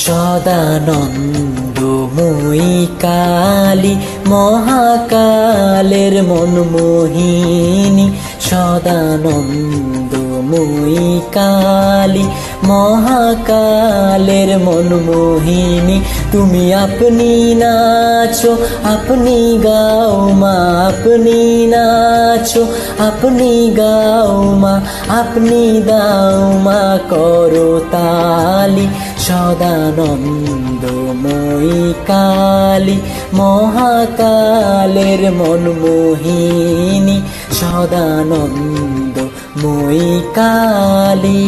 সদানন্দময়ী কালী মহাকালের মনমোহিনী, সদানন্দময়ী কালী মহাকালের মনমোহিনী। তুমি আপনি নাচো আপনি গাও মা, আপনি নাচো আপনি গাও মা, আপনি দাও মা করো তালি। সদানন্দময়ী কালী মহাকালের মনমোহিনী, সদানন্দময়ী কালী।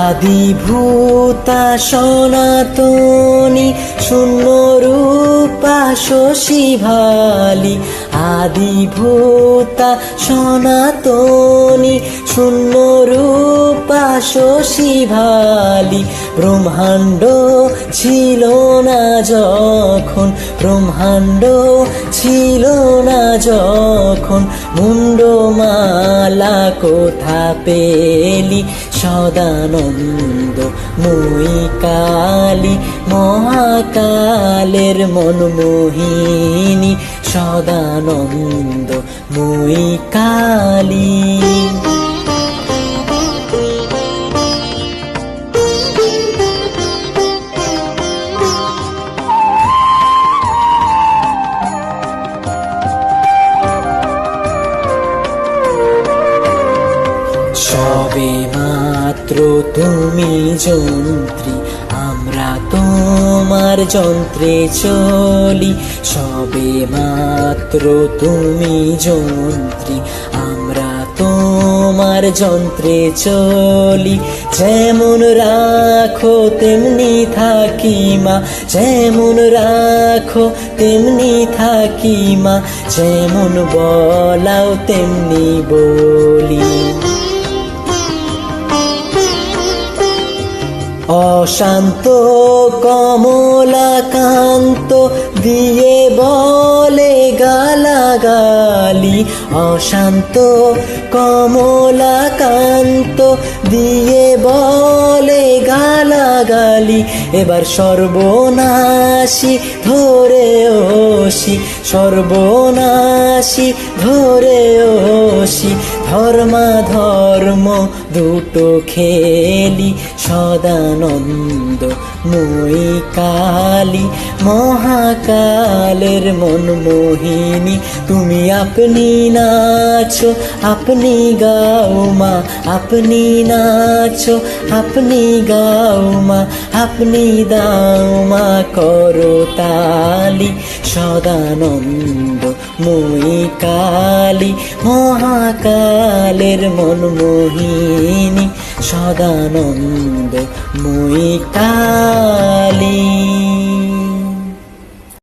আদিভূতা সনাতনী শূন্য রূপা শশী ভালি, আদিভূতা সনাতনী শূন্য রূপা শশী ভালি। ব্রহ্মাণ্ড ছিল না যখন, ব্রহ্মাণ্ড ছিল না যখন, মুন্ডমালা কোথা পেলি। সদানন্দময়ী কালী মহাকালের মনমোহিনী, সদানন্দময়ী কালী। সবে মাত্র তুমি যন্ত্রী, আমরা তোমার যন্ত্রে চলি। সবে মাত্র তুমি যন্ত্রী, আমরা তোমার যন্ত্রে চলি। যেমন রাখো তেমনি থাকি মা, যেমন রাখো তেমনি থাকি মা, যেমন বলাও তেমনি বলি। অশান্ত কমলাকান্ত দিয়ে বলে গালাগালি, অশান্ত কমলাকান্ত দিয়ে বলে গালাগালি। এবার সর্বনাশী ধরে ওসি, সর্বনাশী ধরে ওসি, ধর্মাধর্ম দুটো খেলি। সদানন্দময়ী কালী মহাকালের মনমোহিনী, তুমি আপনি নাচো আপনি গাও মা, আপনি নাচো আপনি গাও মা, আপনি দাও মা করো তালি। সদানন্দময়ী কালী মহাকালের মনমোহিনী, সদানন্দময়ী কালী।